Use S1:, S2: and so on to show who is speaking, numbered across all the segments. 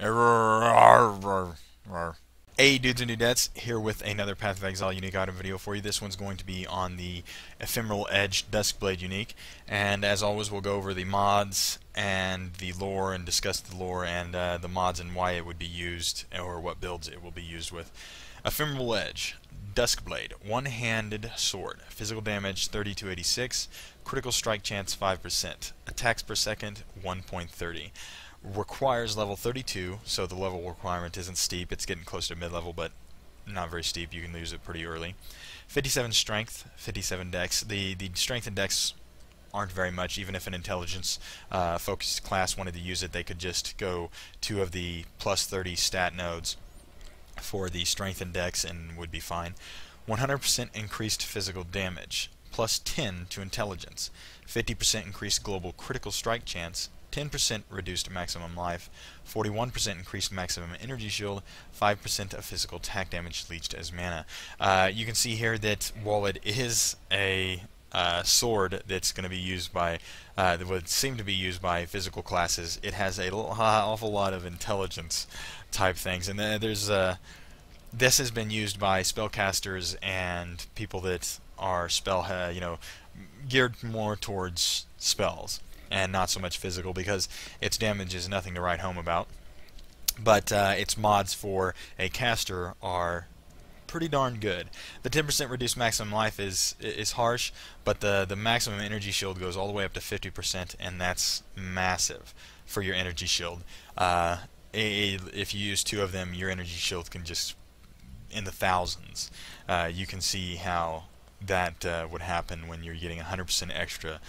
S1: Hey dudes and dudettes, here with another Path of Exile unique item video for you. This one's going to be on the Ephemeral Edge Duskblade unique, and as always we'll go over the mods and the lore and discuss the lore and the mods and why it would be used or what builds it will be used with. Ephemeral Edge Duskblade, one-handed sword, physical damage 3286, critical strike chance 5%, attacks per second 1.30. Requires level 32, so the level requirement isn't steep. It's getting close to mid-level, but not very steep. You can lose it pretty early. 57 strength, 57 dex. The strength and dex aren't very much. Even if an intelligence focused class wanted to use it, they could just go 2 of the plus 30 stat nodes for the strength and dex and would be fine. 100% increased physical damage, plus 10 to intelligence, 50% increased global critical strike chance, 10% reduced maximum life, 41% increased maximum energy shield, 5% of physical attack damage leached as mana. You can see here that while it is a sword that's going to be used by, that would seem to be used by physical classes, it has a awful lot of intelligence type things, and there's this has been used by spellcasters and people that are geared more towards spells and not so much physical, because its damage is nothing to write home about. But its mods for a caster are pretty darn good. The 10% reduced maximum life is harsh, but the maximum energy shield goes all the way up to 50%, and that's massive for your energy shield. If you use 2 of them, your energy shield can just in the thousands. You can see how that would happen when you're getting 100% extra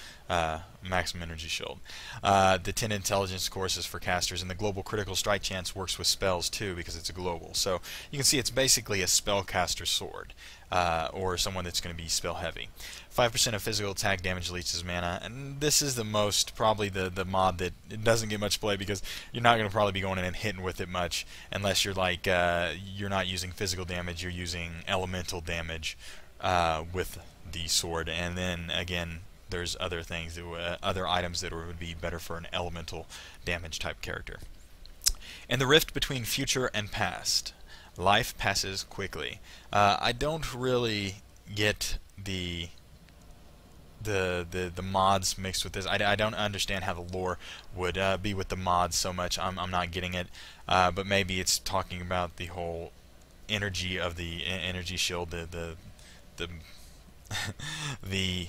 S1: maximum energy shield. The 10 intelligence course is for casters, and the global critical strike chance works with spells too because it's a global. So you can see it's basically a spellcaster sword, or someone that's going to be spell heavy. 5% of physical attack damage leaches mana, and this is the most, probably the mod that it doesn't get much play because you're not going to probably be going in and hitting with it much unless you're like, you're not using physical damage, you're using elemental damage with the sword. And then again, there's other things, other items that would be better for an elemental damage type character. And the rift between future and past. Life passes quickly. I don't really get the mods mixed with this. I don't understand how the lore would be with the mods so much. I'm not getting it. But maybe it's talking about the whole energy of the energy shield. The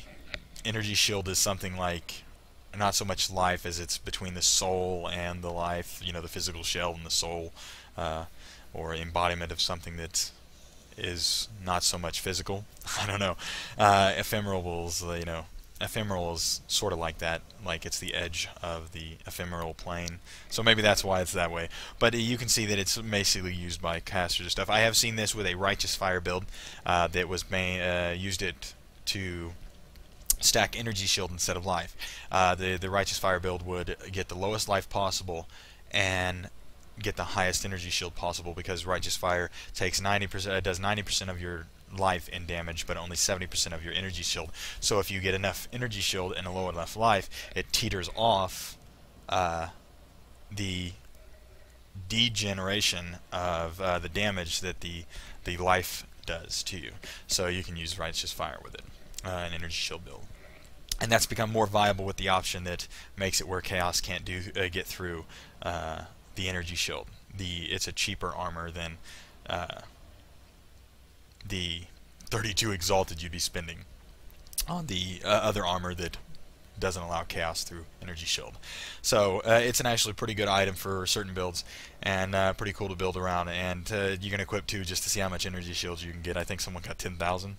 S1: energy shield is something like not so much life as it's between the soul and the life, the physical shell and the soul, or embodiment of something that is not so much physical. I don't know. Ephemeral is sort of like that, like it's the edge of the ephemeral plane. So maybe that's why it's that way. But you can see that it's basically used by casters and stuff. I have seen this with a Righteous Fire build that was used it to stack energy shield instead of life. The Righteous Fire build would get the lowest life possible and get the highest energy shield possible, because Righteous Fire takes 90%, does 90% of your life in damage, but only 70% of your energy shield. So if you get enough energy shield and a low enough life, it teeters off the degeneration of the damage that the life does to you. So you can use Righteous Fire with it, an energy shield build. And that's become more viable with the option that makes it where Chaos can't get through the energy shield. It's a cheaper armor than the 32 Exalted you'd be spending on the other armor that doesn't allow chaos through energy shield. So it's an actually pretty good item for certain builds, and pretty cool to build around. And you can equip too, just to see how much energy shields you can get. I think someone got 10,000,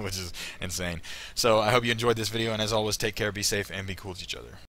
S1: which is insane. So I hope you enjoyed this video, and as always, take care, be safe, and be cool to each other.